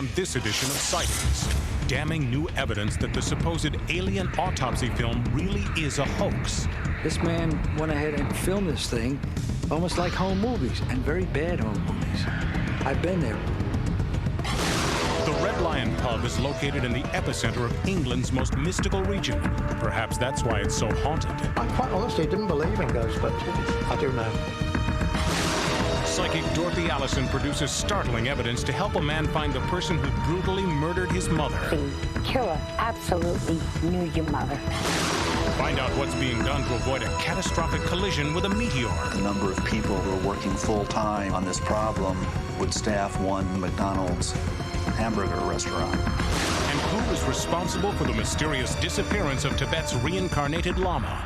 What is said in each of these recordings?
on this edition of Sightings. Damning new evidence that the supposed alien autopsy film really is a hoax. This man went ahead and filmed this thing almost like home movies, and very bad home movies. I've been there. The Red Lion pub is located in the epicenter of England's most mystical region. Perhaps that's why it's so haunted. I quite honestly didn't believe in ghosts, but I do now. Psychic Dorothy Allison produces startling evidence to help a man find the person who brutally murdered his mother. The killer absolutely knew your mother. Find out what's being done to avoid a catastrophic collision with a meteor. The number of people who are working full-time on this problem would staff one McDonald's hamburger restaurant. And who is responsible for the mysterious disappearance of Tibet's reincarnated Lama?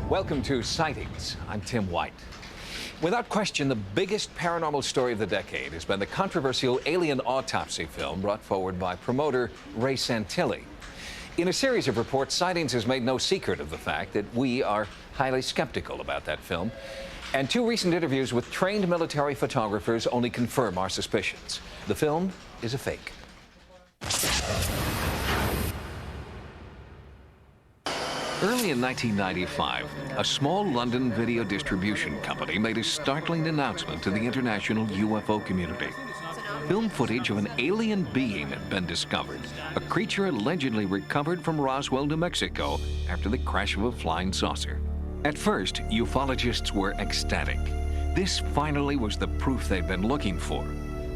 Welcome to Sightings. I'm Tim White. Without question, the biggest paranormal story of the decade has been the controversial alien autopsy film brought forward by promoter Ray Santilli. In a series of reports, Sightings has made no secret of the fact that we are highly skeptical about that film. And two recent interviews with trained military photographers only confirm our suspicions. The film is a fake. Early in 1995, a small London video distribution company made a startling announcement to the international UFO community. Film footage of an alien being had been discovered, a creature allegedly recovered from Roswell, New Mexico, after the crash of a flying saucer. At first, ufologists were ecstatic. This finally was the proof they'd been looking for.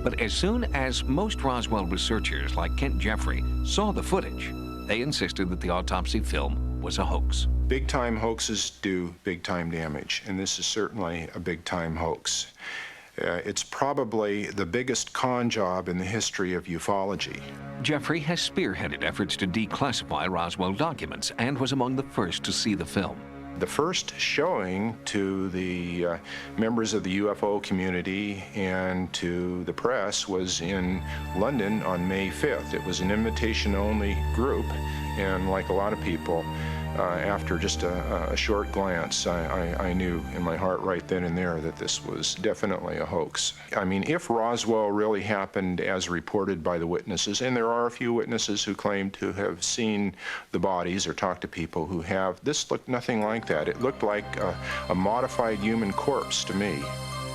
But as soon as most Roswell researchers, like Kent Jeffrey, saw the footage, they insisted that the autopsy film was a hoax. Big-time hoaxes do big-time damage, and this is certainly a big-time hoax. It's probably the biggest con job in the history of ufology. Jeffrey has spearheaded efforts to declassify Roswell documents and was among the first to see the film. The first showing to the members of the UFO community and to the press was in London on May 5th. It was an invitation-only group, and like a lot of people, after just a short glance, I knew in my heart right then and there that this was definitely a hoax. I mean, if Roswell really happened as reported by the witnesses, and there are a few witnesses who claim to have seen the bodies or talked to people who have, this looked nothing like that. It looked like a modified human corpse to me.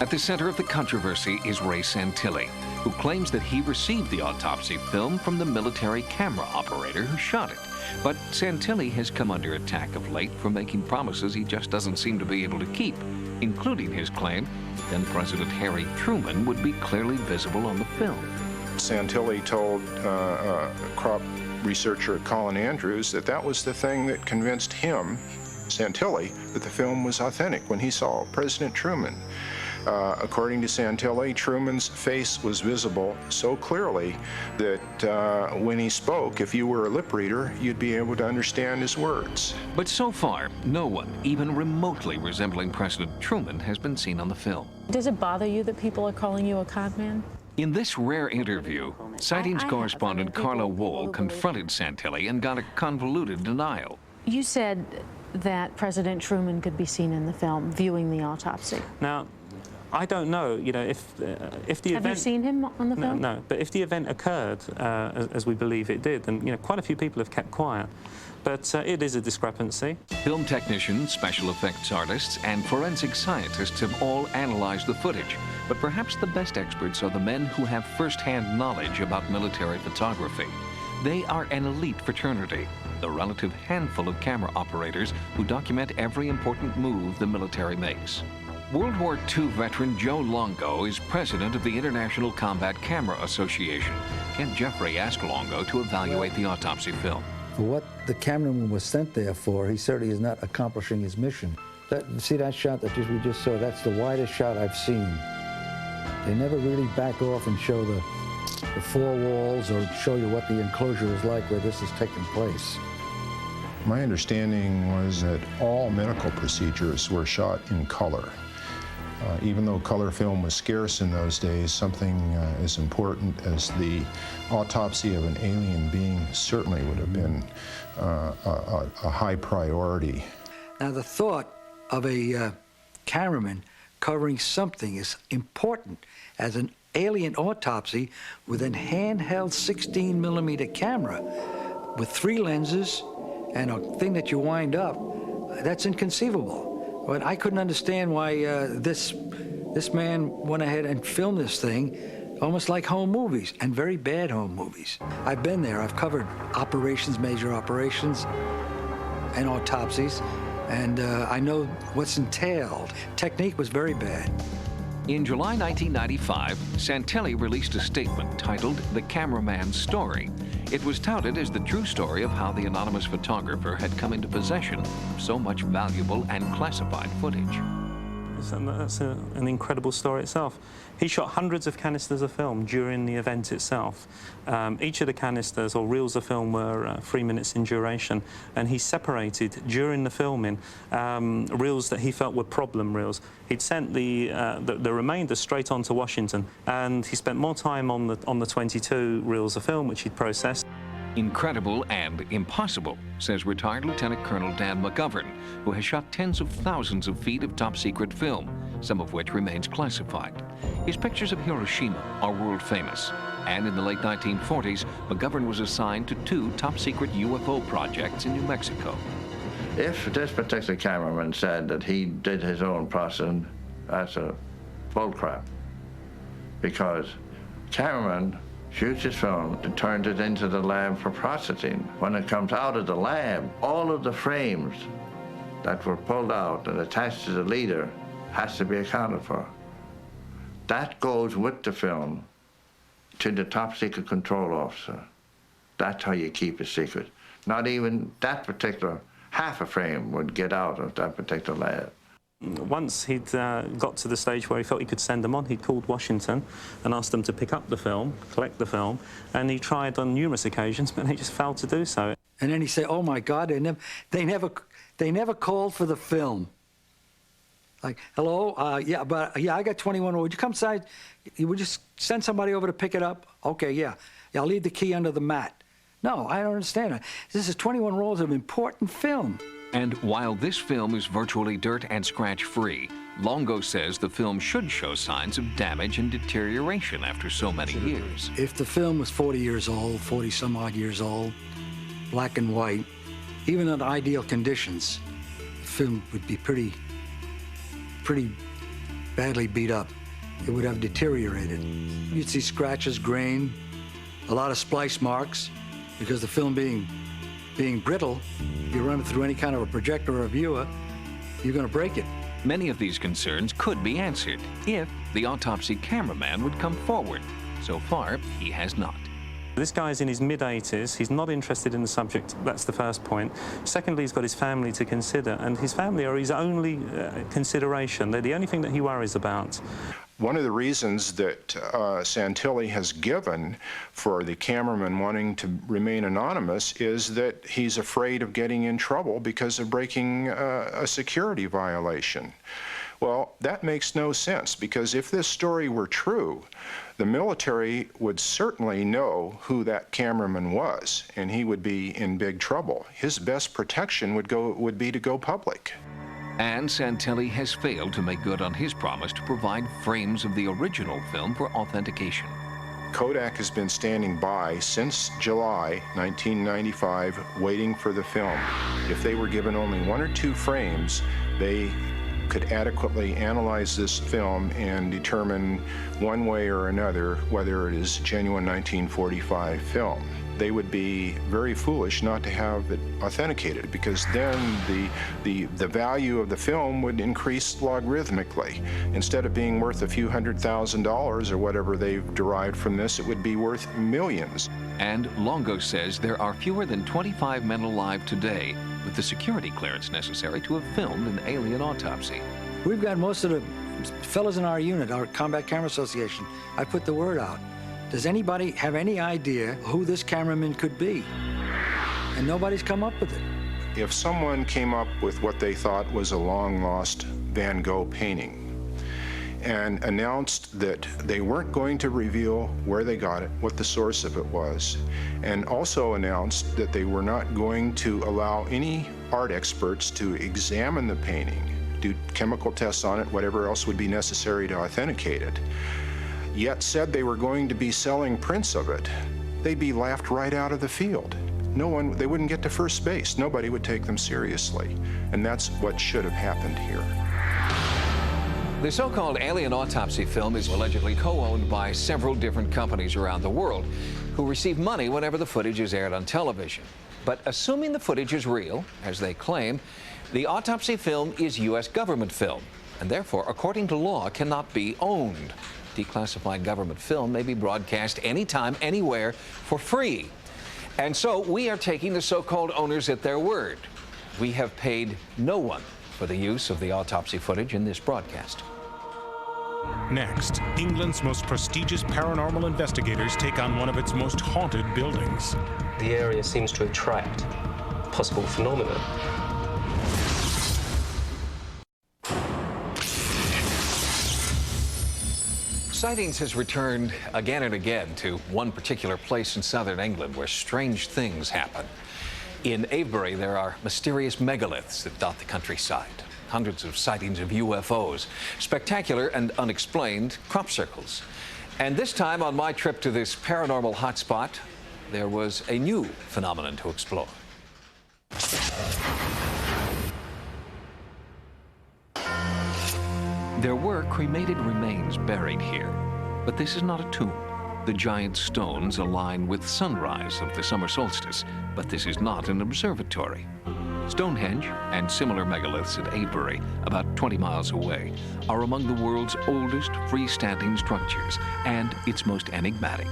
At the center of the controversy is Ray Santilli, who claims that he received the autopsy film from the military camera operator who shot it. But Santilli has come under attack of late for making promises he just doesn't seem to be able to keep, including his claim that then President Harry Truman would be clearly visible on the film. Santilli told crop researcher Colin Andrews that that was the thing that convinced him, Santilli, that the film was authentic when he saw President Truman. According to Santilli, Truman's face was visible so clearly that when he spoke, if you were a lip reader, you'd be able to understand his words. But so far, no one, even remotely resembling President Truman, has been seen on the film. Does it bother you that people are calling you a con man? In this rare interview, Sightings correspondent Carla Wohl confronted Santilli and got a convoluted denial. You said that President Truman could be seen in the film viewing the autopsy. Now, I don't know, you know, if the event... Have you seen him on the film? No, but if the event occurred, as we believe it did, then, you know, quite a few people have kept quiet. But it is a discrepancy. Film technicians, special effects artists, and forensic scientists have all analyzed the footage. But perhaps the best experts are the men who have first-hand knowledge about military photography. They are an elite fraternity, the relative handful of camera operators who document every important move the military makes. World War II veteran Joe Longo is president of the International Combat Camera Association. Kent Jeffrey asked Longo to evaluate the autopsy film. For what the cameraman was sent there for, he certainly is not accomplishing his mission. See that shot that we just saw? That's the widest shot I've seen. They never really back off and show the the four walls or show you what the enclosure is like where this is taking place. My understanding was that all medical procedures were shot in color. Even though color film was scarce in those days, something as important as the autopsy of an alien being certainly would have been a high priority. Now, the thought of a cameraman covering something as important as an alien autopsy with a handheld 16mm camera with 3 lenses and a thing that you wind up, that's inconceivable. But I couldn't understand why this man went ahead and filmed this thing almost like home movies, and very bad home movies. I've been there. I've covered operations, major operations, and autopsies, and I know what's entailed. Technique was very bad. In July 1995, Santelli released a statement titled The Cameraman's Story. It was touted as the true story of how the anonymous photographer had come into possession of so much valuable and classified footage. That's an incredible story itself. He shot hundreds of canisters of film during the event itself. Each of the canisters or reels of film were 3 minutes in duration, and he separated during the filming reels that he felt were problem reels. He'd sent the remainder straight on to Washington, and he spent more time on the 22 reels of film which he'd processed. Incredible and impossible, says retired Lieutenant Colonel Dan McGovern, who has shot tens of thousands of feet of top-secret film, some of which remains classified. His pictures of Hiroshima are world famous, and in the late 1940s, McGovern was assigned to 2 top-secret UFO projects in New Mexico. If this particular cameraman said that he did his own processing, that's a bullcrap, because cameraman shoots his film and turns it into the lab for processing. When it comes out of the lab, all of the frames that were pulled out and attached to the leader has to be accounted for. That goes with the film to the top secret control officer. That's how you keep a secret. Not even that particular half a frame would get out of that particular lab. Once he'd got to the stage where he felt he could send them on, he called Washington and asked them to pick up the film, collect the film, and he tried on numerous occasions, but they just failed to do so. And then he said, "Oh my God, they never called for the film." Like, hello, yeah, I got 21. Would you come inside? Would you send somebody over to pick it up? Okay, yeah, I'll leave the key under the mat. No, I don't understand it. This is 21 rolls of important film. And while this film is virtually dirt and scratch-free, Longo says the film should show signs of damage and deterioration after so many years. If the film was 40 years old, 40-some-odd years old, black and white, even under ideal conditions, the film would be pretty badly beat up. It would have deteriorated. You'd see scratches, grain, a lot of splice marks, because the film being brittle, if you run it through any kind of a projector or a viewer, you're going to break it. Many of these concerns could be answered if the autopsy cameraman would come forward. So far, he has not. This guy's in his mid-80s. He's not interested in the subject. That's the first point. Secondly, he's got his family to consider, and his family are his only consideration. They're the only thing that he worries about. One of the reasons that Santilli has given for the cameraman wanting to remain anonymous is that he's afraid of getting in trouble because of breaking a security violation. Well, that makes no sense, because if this story were true, the military would certainly know who that cameraman was, and he would be in big trouble. His best protection would be to go public. And Santilli has failed to make good on his promise to provide frames of the original film for authentication. Kodak has been standing by since July 1995, waiting for the film. If they were given only 1 or 2 frames, they could adequately analyze this film and determine one way or another whether it is genuine 1945 film. They would be very foolish not to have it authenticated, because then the value of the film would increase logarithmically. Instead of being worth a few $100,000 or whatever they've derived from this, it would be worth millions. And Longo says there are fewer than 25 men alive today with the security clearance necessary to have filmed an alien autopsy. We've got most of the fellas in our unit, our Combat Camera Association. I put the word out Does anybody have any idea who this cameraman could be? And nobody's come up with it. If someone came up with what they thought was a long-lost Van Gogh painting and announced that they weren't going to reveal where they got it, what the source of it was, and also announced that they were not going to allow any art experts to examine the painting, do chemical tests on it, whatever else would be necessary to authenticate it, yet said they were going to be selling prints of it, they'd be laughed right out of the field. They wouldn't get to first base. Nobody would take them seriously. And that's what should have happened here. The so-called alien autopsy film is allegedly co-owned by several different companies around the world who receive money whenever the footage is aired on television. But assuming the footage is real, as they claim, the autopsy film is U.S. government film, and therefore, according to law, cannot be owned. Declassified government film may be broadcast anytime, anywhere, for free. And so we are taking the so-called owners at their word. We have paid no one for the use of the autopsy footage in this broadcast. Next, England's most prestigious paranormal investigators take on one of its most haunted buildings. The area seems to attract possible phenomena. Sightings has returned again and again to one particular place in southern England where strange things happen. In Avebury, there are mysterious megaliths that dot the countryside. Hundreds of sightings of UFOs, spectacular and unexplained crop circles. And this time on my trip to this paranormal hotspot, there was a new phenomenon to explore. There were cremated remains buried here, but this is not a tomb. The giant stones align with sunrise of the summer solstice, but this is not an observatory. Stonehenge and similar megaliths at Avebury, about 20 miles away, are among the world's oldest freestanding structures and its most enigmatic.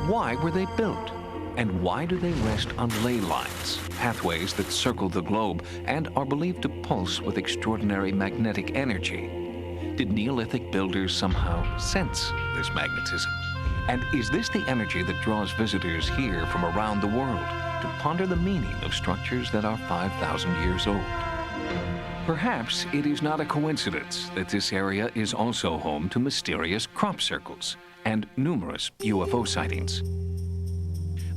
Why were they built? And why do they rest on ley lines, pathways that circle the globe and are believed to pulse with extraordinary magnetic energy? Did Neolithic builders somehow sense this magnetism? And is this the energy that draws visitors here from around the world to ponder the meaning of structures that are 5,000 years old? Perhaps it is not a coincidence that this area is also home to mysterious crop circles and numerous UFO sightings.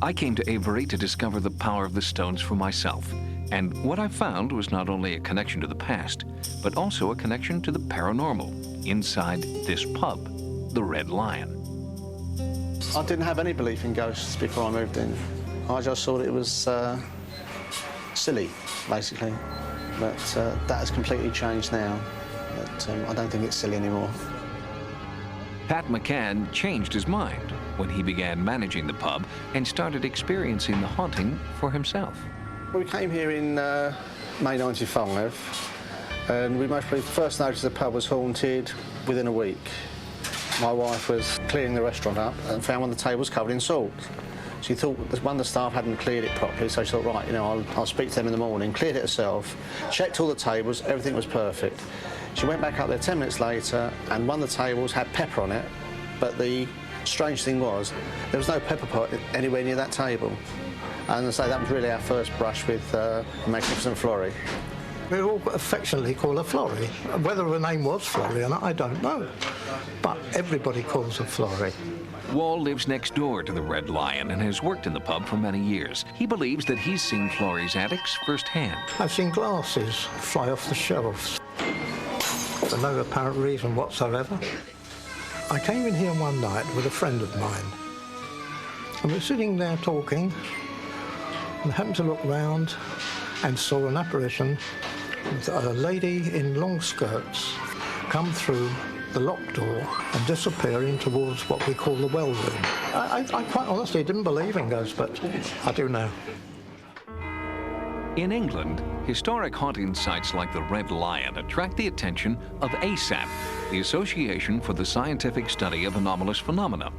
I came to Avebury to discover the power of the stones for myself, and what I found was not only a connection to the past, but also a connection to the paranormal inside this pub, the Red Lion. I didn't have any belief in ghosts before I moved in. I just thought it was silly, basically. But that has completely changed now. But I don't think it's silly anymore. Pat McCann changed his mind when he began managing the pub and started experiencing the haunting for himself. We came here in May '95, and we mostly first noticed the pub was haunted within a week. My wife was cleaning the restaurant up and found one of the tables covered in salt. She thought that one of the staff hadn't cleared it properly, so she thought, right, you know, I'll speak to them in the morning. Cleared it herself, checked all the tables, everything was perfect. She went back up there 10 minutes later, and one of the tables had pepper on it, but the strange thing was there was no pepper pot anywhere near that table. And so that was really our first brush with Magnificent Florrie. We all affectionately call her Florrie. Whether her name was Florrie or not, I don't know. But everybody calls her Florrie. Wall lives next door to the Red Lion and has worked in the pub for many years. He believes that he's seen Florrie's antics firsthand. I've seen glasses fly off the shelves for no apparent reason whatsoever. I came in here one night with a friend of mine, and we're sitting there talking, and happened to look round and saw an apparition with a lady in long skirts come through the locked door and disappearing towards what we call the well room. I quite honestly didn't believe in ghosts, but I do now. In England, historic haunting sites like the Red Lion attract the attention of ASAP, the Association for the Scientific Study of Anomalous Phenomena.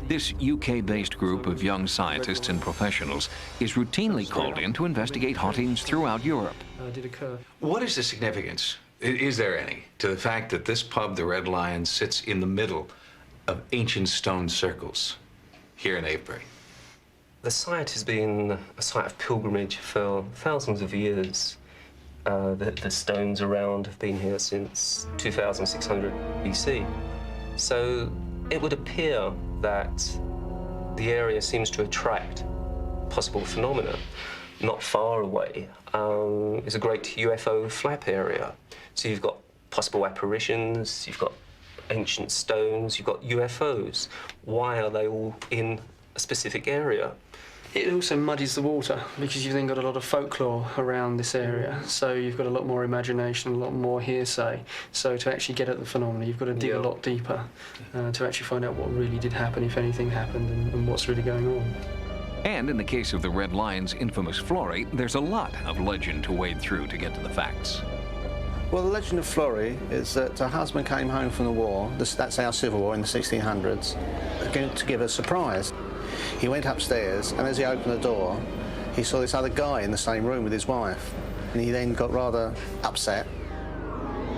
This UK-based group of young scientists and professionals is routinely called in to investigate hauntings throughout Europe. What is the significance, is there any, to the fact that this pub, the Red Lion, sits in the middle of ancient stone circles here in Avebury? The site has been a site of pilgrimage for thousands of years. The stones around have been here since 2600 BC. So it would appear that the area seems to attract possible phenomena. Not far away is a great UFO flap area. So you've got possible apparitions, you've got ancient stones, you've got UFOs. Why are they all in a specific area? It also muddies the water because you've then got a lot of folklore around this area. So you've got a lot more imagination, a lot more hearsay. So to actually get at the phenomena, you've got to dig a lot deeper to actually find out what really did happen, if anything happened, and what's really going on. And in the case of the Red Lion's infamous Flory, there's a lot of legend to wade through to get to the facts. Well, the legend of Flory is that her husband came home from the war, that's our Civil War in the 1600s, again to give her a surprise. He went upstairs, and as he opened the door, he saw this other guy in the same room with his wife. And he then got rather upset.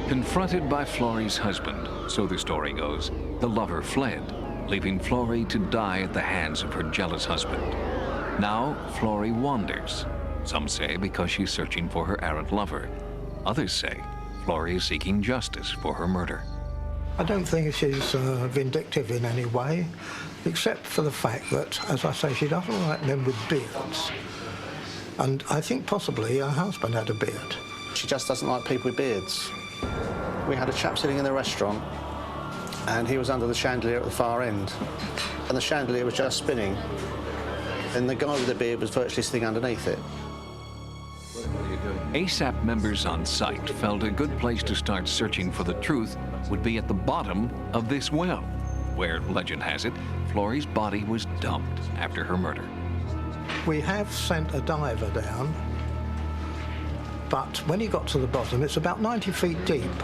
Confronted by Flory's husband, so the story goes, the lover fled, leaving Flory to die at the hands of her jealous husband. Now, Flory wanders. Some say because she's searching for her errant lover. Others say Flory is seeking justice for her murder. I don't think she's vindictive in any way, except for the fact that, as I say, she doesn't like men with beards. And I think possibly her husband had a beard. She just doesn't like people with beards. We had a chap sitting in the restaurant, and he was under the chandelier at the far end. And the chandelier was just spinning, and the guy with the beard was virtually sitting underneath it. ASAP members on site felt a good place to start searching for the truth would be at the bottom of this well, where, legend has it, Flory's body was dumped after her murder. We have sent a diver down, but when he got to the bottom, it's about 90 feet deep.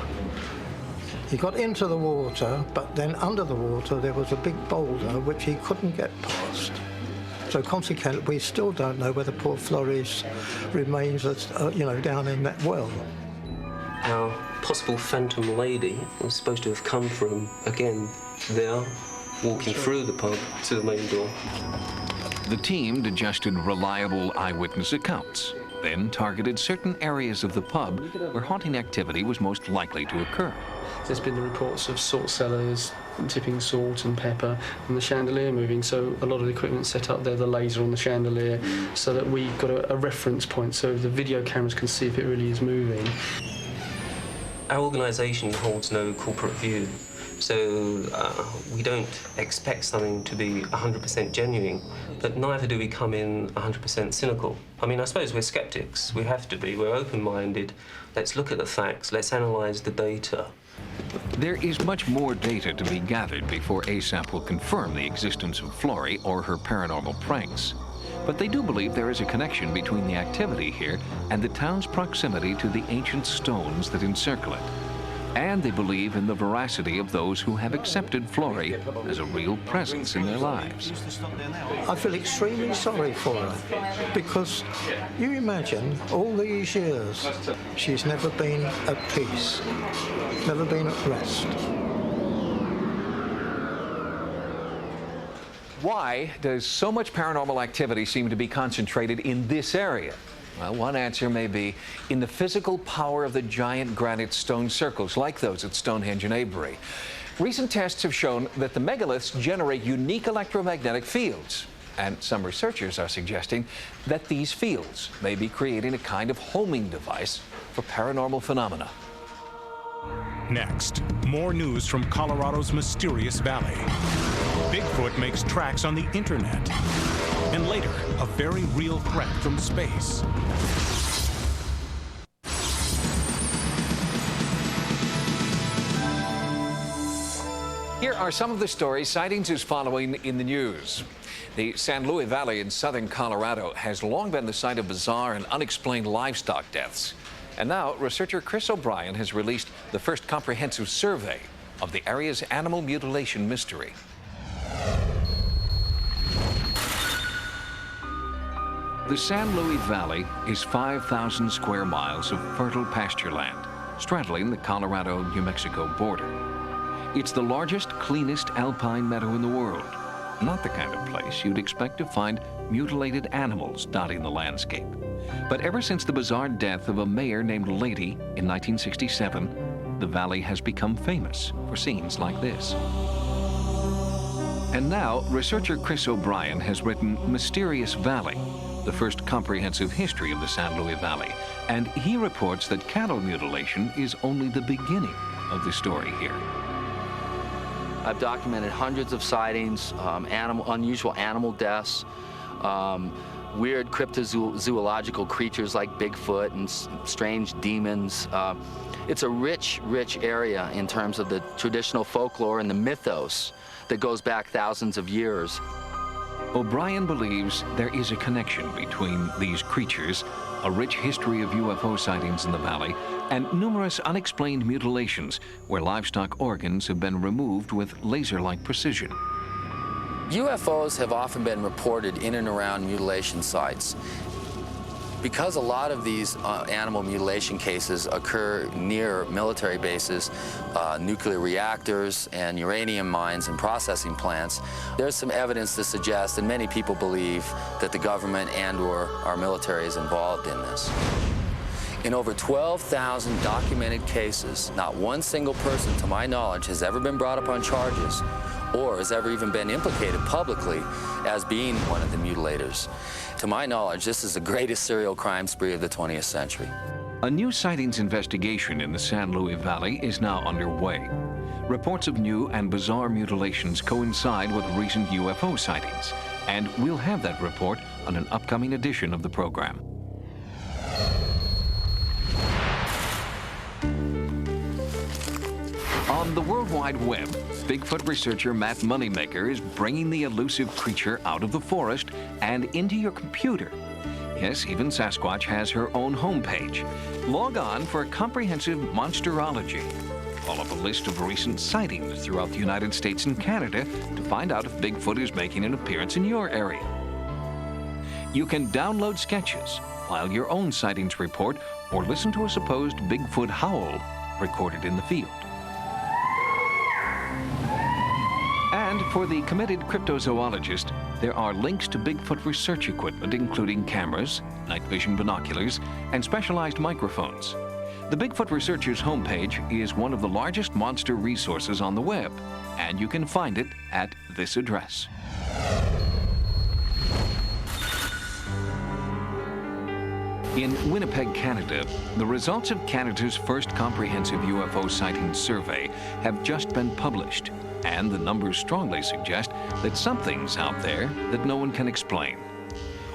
He got into the water, but then under the water there was a big boulder which he couldn't get past. So consequently, we still don't know whether poor Flory's remains are, down in that well. Our possible phantom lady was supposed to have come from, again, there, walking through the pub to the main door. The team digested reliable eyewitness accounts, then targeted certain areas of the pub where haunting activity was most likely to occur. There's been the reports of salt cellars tipping salt and pepper and the chandelier moving, so a lot of the equipment set up there, the laser on the chandelier, so that we've got a reference point so the video cameras can see if it really is moving. Our organisation holds no corporate view, so we don't expect something to be 100% genuine, but neither do we come in 100% cynical. I mean, I suppose we're sceptics. We have to be. We're open-minded. Let's look at the facts. Let's analyse the data. There is much more data to be gathered before ASAP will confirm the existence of Flory or her paranormal pranks. But they do believe there is a connection between the activity here and the town's proximity to the ancient stones that encircle it. And they believe in the veracity of those who have accepted Flory as a real presence in their lives. I feel extremely sorry for her, because you imagine all these years she's never been at peace, never been at rest. Why does so much paranormal activity seem to be concentrated in this area? Well, one answer may be in the physical power of the giant granite stone circles, like those at Stonehenge in Avebury. Recent tests have shown that the megaliths generate unique electromagnetic fields, and some researchers are suggesting that these fields may be creating a kind of homing device for paranormal phenomena. Next, more news from Colorado's mysterious valley. Bigfoot makes tracks on the internet. And later, a very real threat from space. Here are some of the stories Sightings is following in the news. The San Luis Valley in southern Colorado has long been the site of bizarre and unexplained livestock deaths. And now, researcher Chris O'Brien has released the first comprehensive survey of the area's animal mutilation mystery. The San Luis Valley is 5,000 square miles of fertile pasture land, straddling the Colorado-New Mexico border. It's the largest, cleanest alpine meadow in the world. Not the kind of place you'd expect to find mutilated animals dotting the landscape. But ever since the bizarre death of a mayor named Lady in 1967, the valley has become famous for scenes like this. And now, researcher Chris O'Brien has written Mysterious Valley, the first comprehensive history of the San Luis Valley, and he reports that cattle mutilation is only the beginning of the story here. I've documented hundreds of sightings, unusual animal deaths, weird cryptozoological creatures like Bigfoot and strange demons. It's a rich, rich area in terms of the traditional folklore and the mythos that goes back thousands of years. O'Brien believes there is a connection between these creatures, a rich history of UFO sightings in the valley, and numerous unexplained mutilations where livestock organs have been removed with laser-like precision. UFOs have often been reported in and around mutilation sites. Because a lot of these animal mutilation cases occur near military bases, nuclear reactors, and uranium mines and processing plants, there's some evidence to suggest, and many people believe, that the government and/or our military is involved in this. In over 12,000 documented cases, not one single person, to my knowledge, has ever been brought up on charges or has ever even been implicated publicly as being one of the mutilators. To my knowledge, this is the greatest serial crime spree of the 20th century. A new sightings investigation in the San Luis Valley is now underway. Reports of new and bizarre mutilations coincide with recent UFO sightings, and we'll have that report on an upcoming edition of the program. On the World Wide Web, Bigfoot researcher Matt Moneymaker is bringing the elusive creature out of the forest and into your computer. Yes, even Sasquatch has her own homepage. Log on for comprehensive monsterology. Pull up a list of recent sightings throughout the United States and Canada to find out if Bigfoot is making an appearance in your area. You can download sketches, file your own sightings report, or listen to a supposed Bigfoot howl recorded in the field. And for the committed cryptozoologist, there are links to Bigfoot research equipment, including cameras, night vision binoculars, and specialized microphones. The Bigfoot Researcher's homepage is one of the largest monster resources on the web, and you can find it at this address. In Winnipeg, Canada, the results of Canada's first comprehensive UFO sightings survey have just been published, and the numbers strongly suggest that something's out there that no one can explain.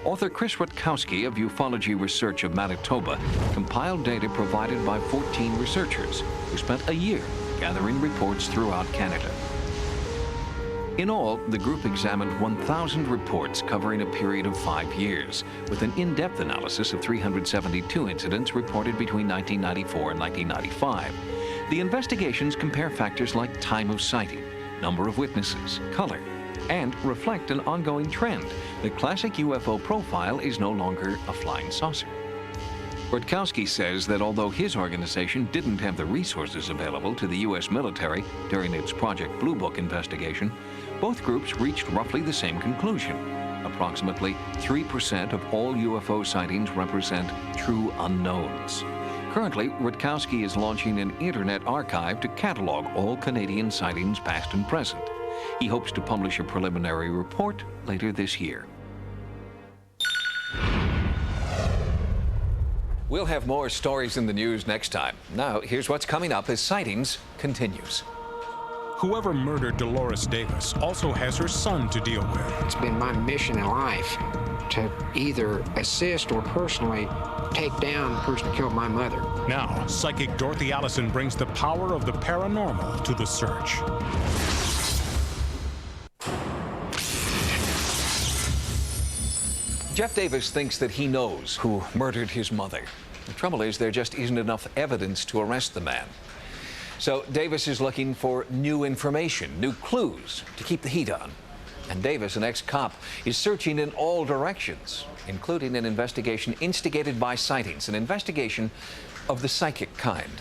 Author Chris Rutkowski of Ufology Research of Manitoba compiled data provided by 14 researchers who spent a year gathering reports throughout Canada. In all, the group examined 1,000 reports covering a period of 5 years, with an in-depth analysis of 372 incidents reported between 1994 and 1995. The investigations compare factors like time of sighting, number of witnesses, color, and reflect an ongoing trend. The classic UFO profile is no longer a flying saucer. Rutkowski says that although his organization didn't have the resources available to the U.S. military during its Project Blue Book investigation, both groups reached roughly the same conclusion. Approximately 3% of all UFO sightings represent true unknowns. Currently, Rutkowski is launching an internet archive to catalog all Canadian sightings past and present. He hopes to publish a preliminary report later this year. We'll have more stories in the news next time. Now, here's what's coming up as Sightings continues. Whoever murdered Dolores Davis also has her son to deal with. It's been my mission in life to either assist or personally take down the person who killed my mother. Now, psychic Dorothy Allison brings the power of the paranormal to the search. Jeff Davis thinks that he knows who murdered his mother. The trouble is, there just isn't enough evidence to arrest the man. So Davis is looking for new information, new clues to keep the heat on. And Davis, an ex-cop, is searching in all directions, including an investigation instigated by Sightings, an investigation of the psychic kind.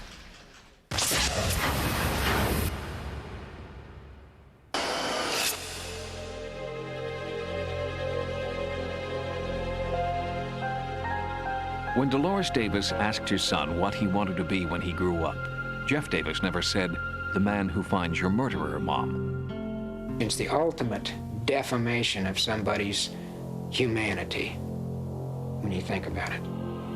When Dolores Davis asked her son what he wanted to be when he grew up, Jeff Davis never said, "The man who finds your murderer, Mom." It's the ultimate defamation of somebody's humanity when you think about it.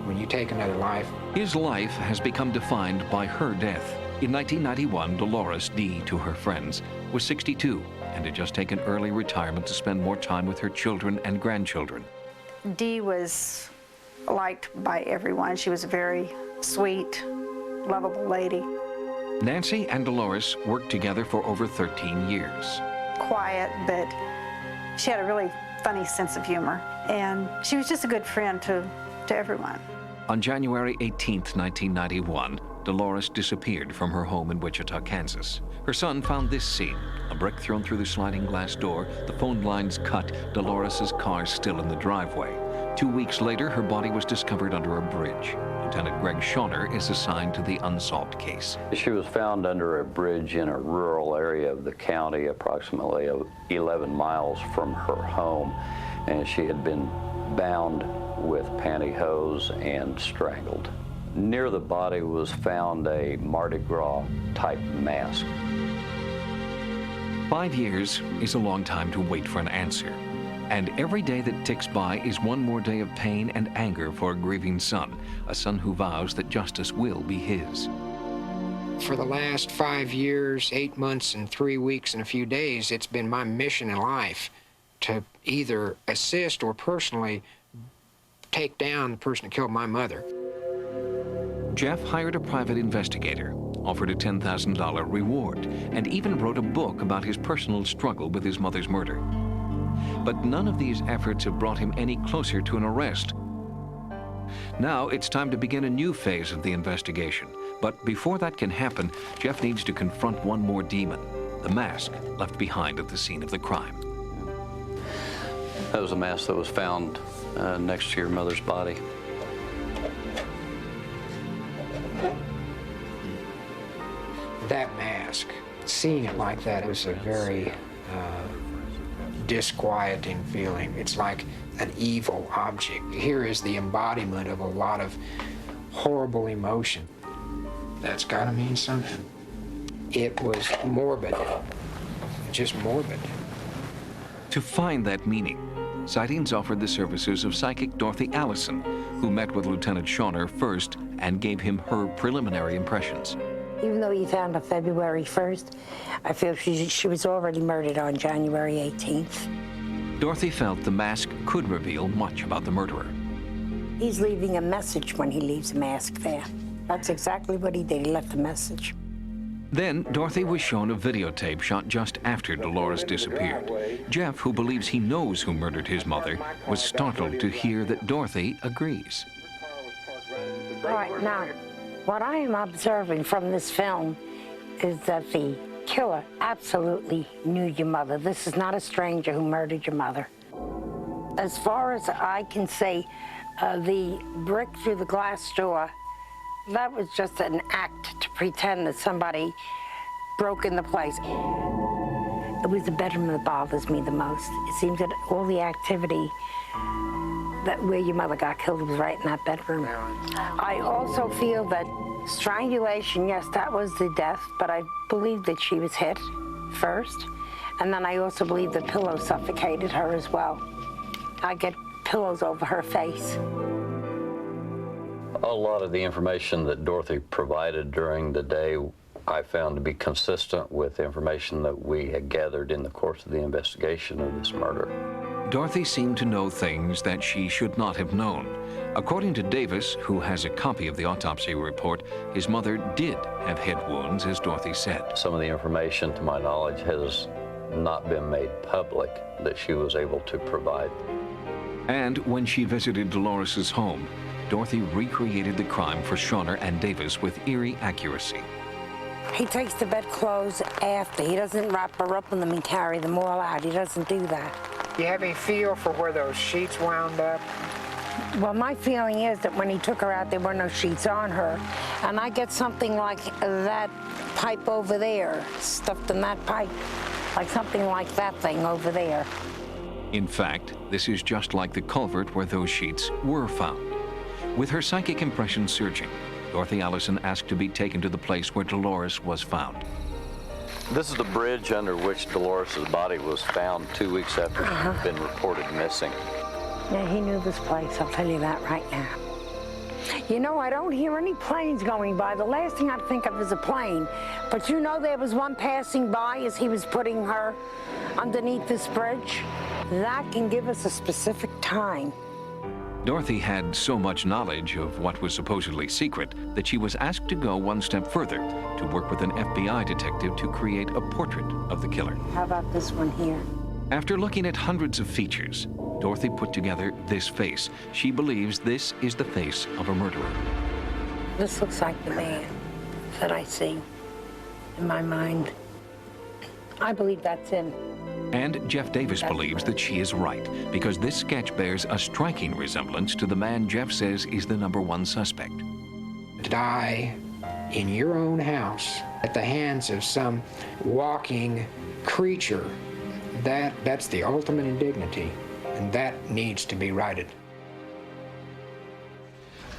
When you take another life. His life has become defined by her death. In 1991, Dolores, D to her friends, was 62 and had just taken early retirement to spend more time with her children and grandchildren. Dee was liked by everyone. She was a very sweet, lovable lady. Nancy and Dolores worked together for over 13 years. Quiet, but she had a really funny sense of humor, and she was just a good friend to everyone. On January 18th, 1991, Dolores disappeared from her home in Wichita, Kansas. Her son found this scene: a brick thrown through the sliding glass door, the phone lines cut, Dolores's car still in the driveway. 2 weeks later, her body was discovered under a bridge. Lieutenant Greg Schauner is assigned to the unsolved case. She was found under a bridge in a rural area of the county, approximately 11 miles from her home, and she had been bound with pantyhose and strangled. Near the body was found a Mardi Gras type mask. 5 years is a long time to wait for an answer. And every day that ticks by is one more day of pain and anger for a grieving son, a son who vows that justice will be his. For the last 5 years, 8 months, and 3 weeks and a few days, it's been my mission in life to either assist or personally take down the person who killed my mother. Jeff hired a private investigator, offered a $10,000 reward, and even wrote a book about his personal struggle with his mother's murder. But none of these efforts have brought him any closer to an arrest. Now it's time to begin a new phase of the investigation. But before that can happen, Jeff needs to confront one more demon: the mask left behind at the scene of the crime. That was a mask that was found next to your mother's body. That mask, seeing it like that, was a very disquieting feeling. It's like an evil object. Here is the embodiment of a lot of horrible emotion. That's gotta mean something. It was morbid, just morbid. To find that meaning, Sightings offered the services of psychic Dorothy Allison, who met with Lieutenant Schauner first and gave him her preliminary impressions. Even though he found her February 1st, I feel she was already murdered on January 18th. Dorothy felt the mask could reveal much about the murderer. He's leaving a message when he leaves a mask there. That's exactly what he did. He left a message. Then Dorothy was shown a videotape shot just after Dolores disappeared. Jeff, who believes he knows who murdered his mother, was startled to hear that Dorothy agrees. All right, now, what I am observing from this film is that the killer absolutely knew your mother. This is not a stranger who murdered your mother. As far as I can see, the brick through the glass door, that was just an act to pretend that somebody broke in the place. It was the bedroom that bothers me the most. It seems that all the activity that where your mother got killed was right in that bedroom. I also feel that strangulation, yes, that was the death, but I believe that she was hit first. And then I also believe the pillow suffocated her as well. I get pillows over her face. A lot of the information that Dorothy provided during the day I found to be consistent with information that we had gathered in the course of the investigation of this murder. Dorothy seemed to know things that she should not have known. According to Davis, who has a copy of the autopsy report, his mother did have head wounds, as Dorothy said. Some of the information, to my knowledge, has not been made public that she was able to provide. And when she visited Dolores's home, Dorothy recreated the crime for Schauner and Davis with eerie accuracy. He takes the bedclothes after. He doesn't wrap her up in them and carry them all out. He doesn't do that. Do you have any feel for where those sheets wound up? Well, my feeling is that when he took her out, there were no sheets on her. And I get something like that pipe over there, stuffed in that pipe, like something like that thing over there. In fact, this is just like the culvert where those sheets were found. With her psychic impressions searching, Dorothy Allison asked to be taken to the place where Dolores was found. This is the bridge under which Dolores' body was found 2 weeks after she had been reported missing. Yeah, he knew this place, I'll tell you that right now. You know, I don't hear any planes going by. The last thing I think of is a plane. But you know there was one passing by as he was putting her underneath this bridge? That can give us a specific time. Dorothy had so much knowledge of what was supposedly secret that she was asked to go one step further to work with an FBI detective to create a portrait of the killer. How about this one here? After looking at hundreds of features, Dorothy put together this face. She believes this is the face of a murderer. This looks like the man that I see in my mind. I believe that's him. And Jeff Davis believes that she is right, because this sketch bears a striking resemblance to the man Jeff says is the #1 suspect. Die in your own house at the hands of some walking creature, that's the ultimate indignity, and that needs to be righted.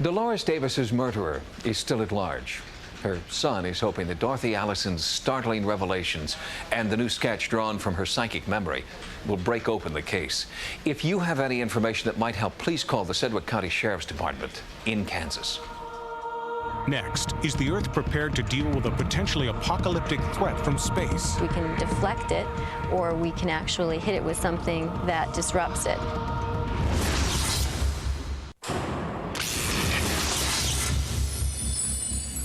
Dolores Davis's murderer is still at large. Her son is hoping that Dorothy Allison's startling revelations and the new sketch drawn from her psychic memory will break open the case. If you have any information that might help, please call the Sedgwick County Sheriff's Department in Kansas. Next, is the Earth prepared to deal with a potentially apocalyptic threat from space? We can deflect it, or we can actually hit it with something that disrupts it.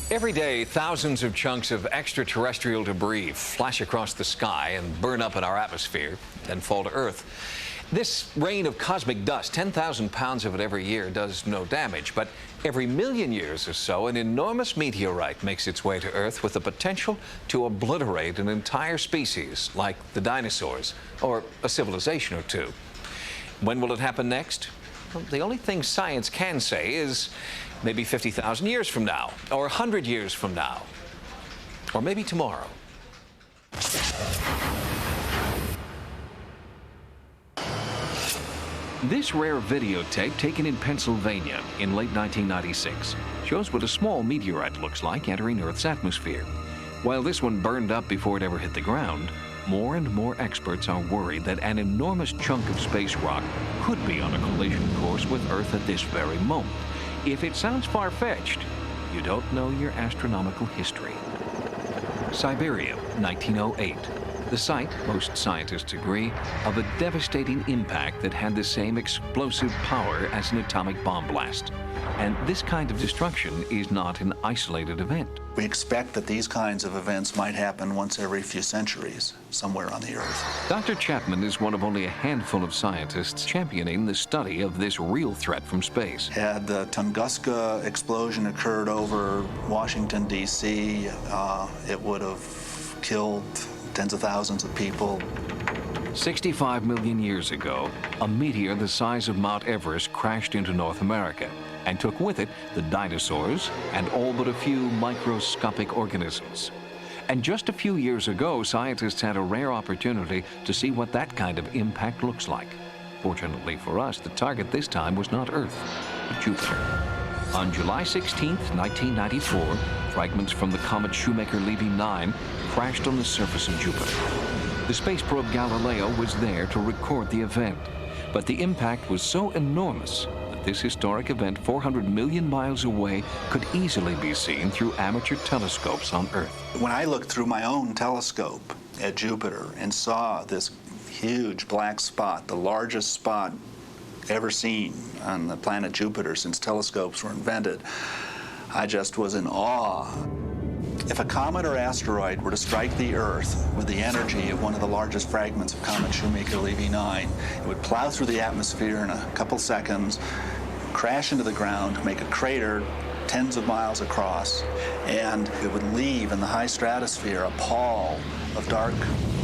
Every day, thousands of chunks of extraterrestrial debris flash across the sky and burn up in our atmosphere, then fall to Earth. This rain of cosmic dust, 10,000 pounds of it every year, does no damage. But every million years or so, an enormous meteorite makes its way to Earth with the potential to obliterate an entire species, like the dinosaurs, or a civilization or two. When will it happen next? Well, the only thing science can say is maybe 50,000 years from now, or 100 years from now, or maybe tomorrow. This rare videotape, taken in Pennsylvania in late 1996, shows what a small meteorite looks like entering Earth's atmosphere. While this one burned up before it ever hit the ground, more and more experts are worried that an enormous chunk of space rock could be on a collision course with Earth at this very moment. If it sounds far-fetched, you don't know your astronomical history. Siberia, 1908. The site, most scientists agree, of a devastating impact that had the same explosive power as an atomic bomb blast. And this kind of destruction is not an isolated event. We expect that these kinds of events might happen once every few centuries, somewhere on the Earth. Dr. Chapman is one of only a handful of scientists championing the study of this real threat from space. Had the Tunguska explosion occurred over Washington, D.C., it would have killed tens of thousands of people. 65 million years ago, a meteor the size of Mount Everest crashed into North America and took with it the dinosaurs and all but a few microscopic organisms. And just a few years ago, scientists had a rare opportunity to see what that kind of impact looks like. Fortunately for us, the target this time was not Earth, but Jupiter. On July 16, 1994, fragments from the comet Shoemaker-Levy 9 crashed on the surface of Jupiter. The space probe Galileo was there to record the event, but the impact was so enormous that this historic event 400 million miles away could easily be seen through amateur telescopes on Earth. When I looked through my own telescope at Jupiter and saw this huge black spot, the largest spot ever seen on the planet Jupiter since telescopes were invented, I just was in awe. If a comet or asteroid were to strike the Earth with the energy of one of the largest fragments of comet Shoemaker-Levy 9, it would plow through the atmosphere in a couple seconds, crash into the ground, make a crater tens of miles across, and it would leave in the high stratosphere a pall of dark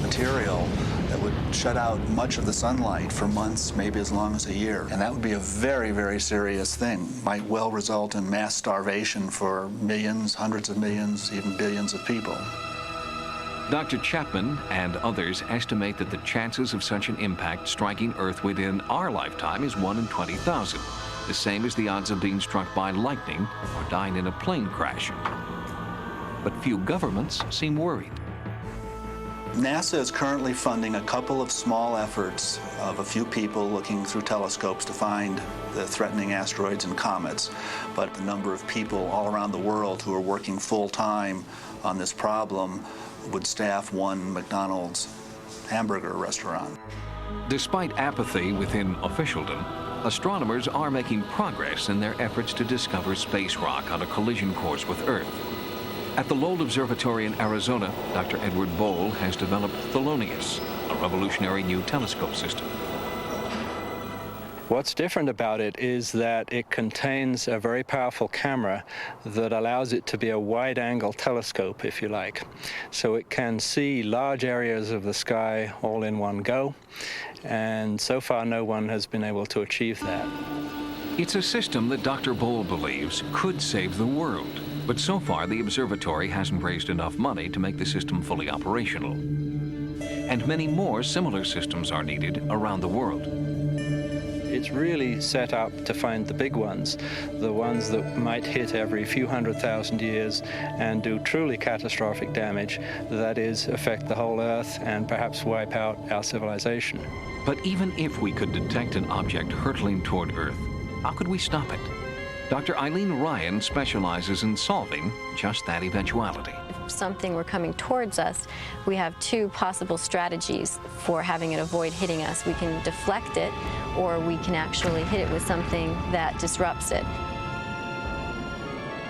material that would shut out much of the sunlight for months, maybe as long as a year. And that would be a very, very serious thing. Might well result in mass starvation for millions, hundreds of millions, even billions of people. Dr. Chapman and others estimate that the chances of such an impact striking Earth within our lifetime is 1 in 20,000. the same as the odds of being struck by lightning or dying in a plane crash. But few governments seem worried. NASA is currently funding a couple of small efforts of a few people looking through telescopes to find the threatening asteroids and comets, but the number of people all around the world who are working full-time on this problem would staff one McDonald's hamburger restaurant. Despite apathy within officialdom, astronomers are making progress in their efforts to discover space rock on a collision course with Earth. At the Lowell Observatory in Arizona, Dr. Edward Bohl has developed Thelonious, a revolutionary new telescope system. What's different about it is that it contains a very powerful camera that allows it to be a wide-angle telescope, if you like. So it can see large areas of the sky all in one go, and so far no one has been able to achieve that. It's a system that Dr. Bohl believes could save the world, but so far the observatory hasn't raised enough money to make the system fully operational. And many more similar systems are needed around the world. It's really set up to find the big ones, the ones that might hit every few 100,000 years and do truly catastrophic damage, that is, affect the whole Earth and perhaps wipe out our civilization. But even if we could detect an object hurtling toward Earth, how could we stop it? Dr. Eileen Ryan specializes in solving just that eventuality. If something were coming towards us, we have two possible strategies for having it avoid hitting us. We can deflect it, or we can actually hit it with something that disrupts it.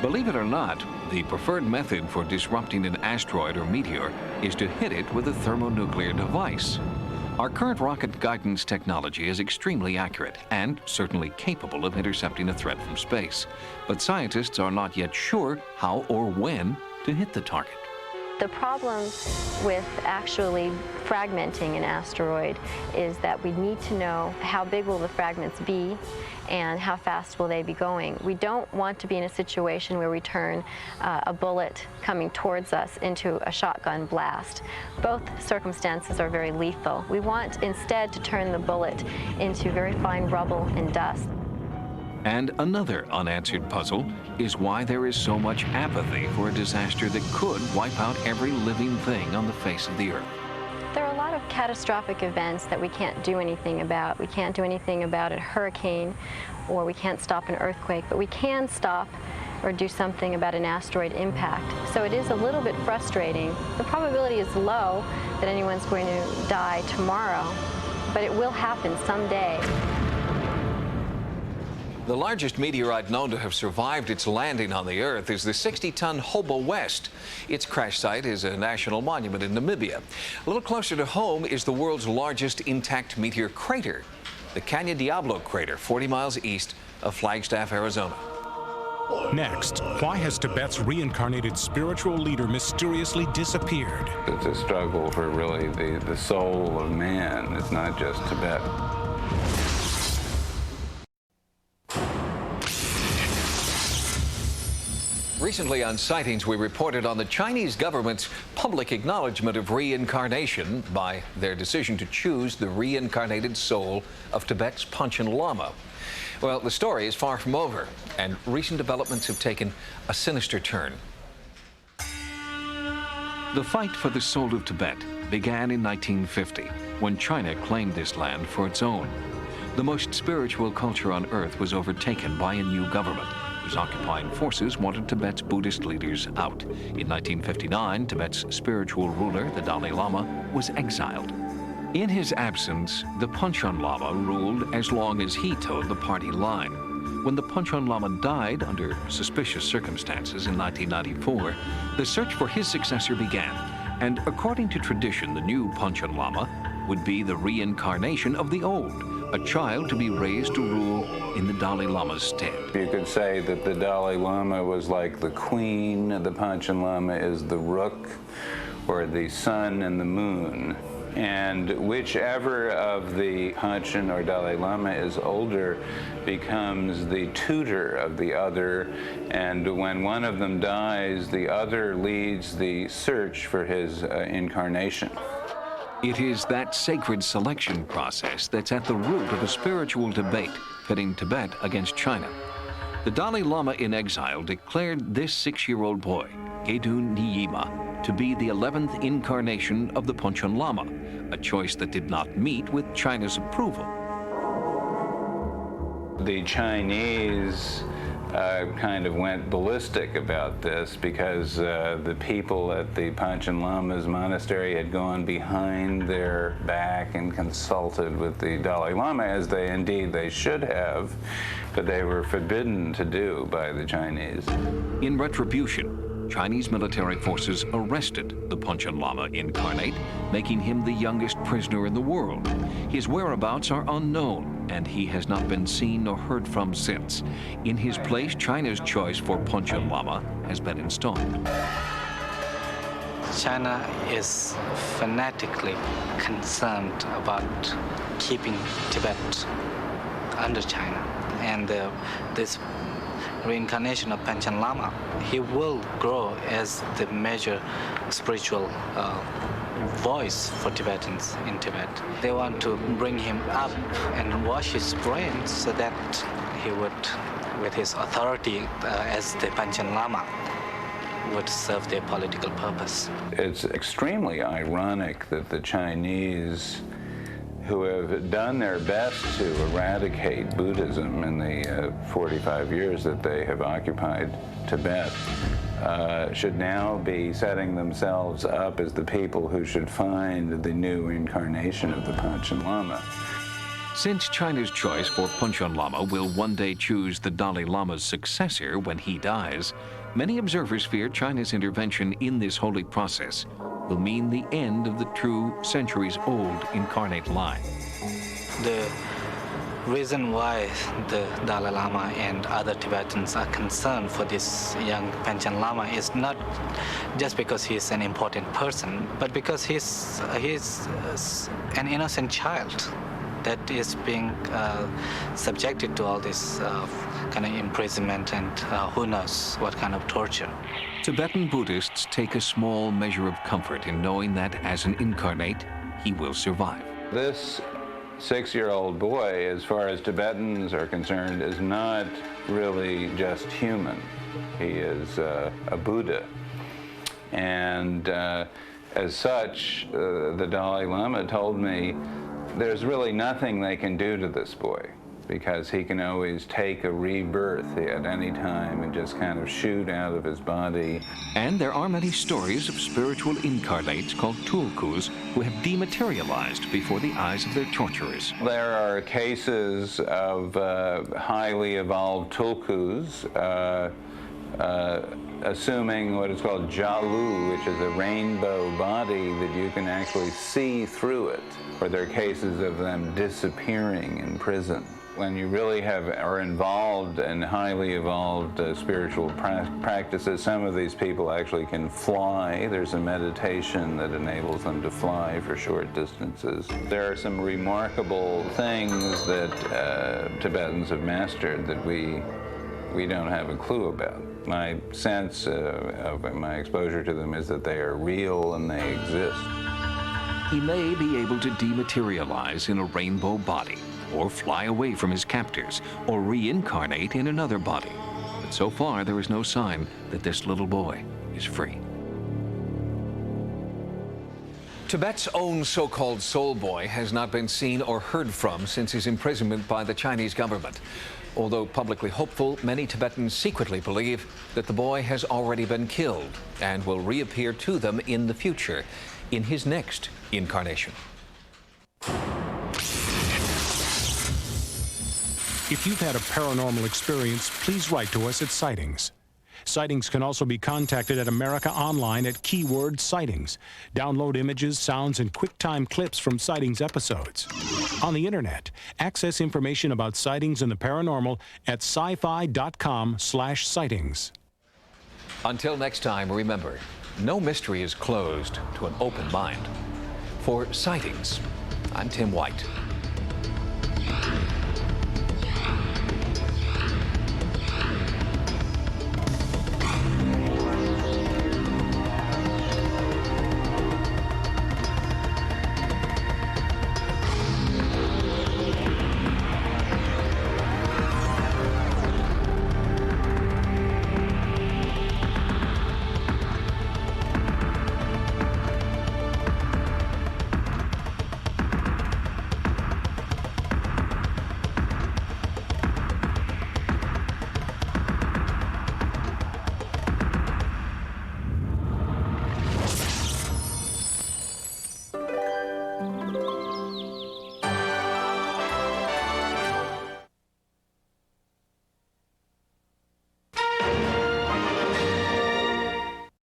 Believe it or not, the preferred method for disrupting an asteroid or meteor is to hit it with a thermonuclear device. Our current rocket guidance technology is extremely accurate and certainly capable of intercepting a threat from space. But scientists are not yet sure how or when to hit the target. The problem with actually fragmenting an asteroid is that we need to know how big will the fragments be and how fast will they be going. We don't want to be in a situation where we turn a bullet coming towards us into a shotgun blast. Both circumstances are very lethal. We want instead to turn the bullet into very fine rubble and dust. And another unanswered puzzle is why there is so much apathy for a disaster that could wipe out every living thing on the face of the Earth. There are a lot of catastrophic events that we can't do anything about. We can't do anything about a hurricane, or we can't stop an earthquake, but we can stop or do something about an asteroid impact. So it is a little bit frustrating. The probability is low that anyone's going to die tomorrow, but it will happen someday. The largest meteorite known to have survived its landing on the Earth is the 60-ton Hobo West. Its crash site is a national monument in Namibia. A little closer to home is the world's largest intact meteor crater, the Caña Diablo crater, 40 miles east of Flagstaff, Arizona. Next, why has Tibet's reincarnated spiritual leader mysteriously disappeared? It's a struggle for really the soul of man. It's not just Tibet. Recently on Sightings, we reported on the Chinese government's public acknowledgement of reincarnation by their decision to choose the reincarnated soul of Tibet's Panchen Lama. Well, the story is far from over, and recent developments have taken a sinister turn. The fight for the soul of Tibet began in 1950, when China claimed this land for its own. The most spiritual culture on Earth was overtaken by a new government, whose occupying forces wanted Tibet's Buddhist leaders out. In 1959, Tibet's spiritual ruler, the Dalai Lama, was exiled. In his absence, the Panchen Lama ruled as long as he towed the party line. When the Panchen Lama died under suspicious circumstances in 1994, the search for his successor began. And according to tradition, the new Panchen Lama would be the reincarnation of the old, a child to be raised to rule in the Dalai Lama's stead. You could say that the Dalai Lama was like the queen, the Panchen Lama is the rook, or the sun and the moon. And whichever of the Panchen or Dalai Lama is older becomes the tutor of the other, and when one of them dies, the other leads the search for his incarnation. It is that sacred selection process that's at the root of a spiritual debate pitting Tibet against China. The Dalai Lama in exile declared this 6-year-old boy, Gedun Nyima, to be the 11th incarnation of the Panchen Lama, a choice that did not meet with China's approval. The Chinese kind of went ballistic about this because the people at the Panchen Lama's monastery had gone behind their back and consulted with the Dalai Lama, as they should have, but they were forbidden to do by the Chinese. In retribution, Chinese military forces arrested the Panchen Lama incarnate, making him the youngest prisoner in the world. His whereabouts are unknown, and he has not been seen or heard from since. In his place, China's choice for Panchen Lama has been installed. China is fanatically concerned about keeping Tibet under China, and this reincarnation of Panchen Lama, he will grow as the major spiritual voice for Tibetans in Tibet. They want to bring him up and wash his brain so that he would, with his authority as the Panchen Lama, would serve their political purpose. It's extremely ironic that the Chinese, who have done their best to eradicate Buddhism in the 45 years that they have occupied Tibet, should now be setting themselves up as the people who should find the new incarnation of the Panchen Lama. Since China's choice for Panchen Lama will one day choose the Dalai Lama's successor when he dies, many observers fear China's intervention in this holy process will mean the end of the true centuries-old incarnate line. The reason why the Dalai Lama and other Tibetans are concerned for this young Panchen Lama is not just because he's an important person, but because he's an innocent child that is being subjected to all this kind of imprisonment and who knows what kind of torture. Tibetan Buddhists take a small measure of comfort in knowing that as an incarnate, he will survive. This 6-year-old boy, as far as Tibetans are concerned, is not really just human. He is a Buddha. And as such, the Dalai Lama told me there's really nothing they can do to this boy, because he can always take a rebirth at any time and just kind of shoot out of his body. And there are many stories of spiritual incarnates called tulkus who have dematerialized before the eyes of their torturers. There are cases of highly evolved tulkus assuming what is called jalu, which is a rainbow body that you can actually see through it. Or there are cases of them disappearing in prison. When you really are involved in highly evolved spiritual practices, some of these people actually can fly. There's a meditation that enables them to fly for short distances. There are some remarkable things that Tibetans have mastered that we don't have a clue about. My sense of my exposure to them is that they are real and they exist. He may be able to dematerialize in a rainbow body, or fly away from his captors, or reincarnate in another body. But so far, there is no sign that this little boy is free. Tibet's own so-called soul boy has not been seen or heard from since his imprisonment by the Chinese government. Although publicly hopeful, many Tibetans secretly believe that the boy has already been killed and will reappear to them in the future, in his next incarnation. If you've had a paranormal experience, please write to us at Sightings. Sightings can also be contacted at America Online at keyword Sightings. Download images, sounds, and QuickTime clips from Sightings episodes. On the internet, access information about sightings and the paranormal at sci-fi.com/sightings. Until next time, remember, no mystery is closed to an open mind. For Sightings, I'm Tim White.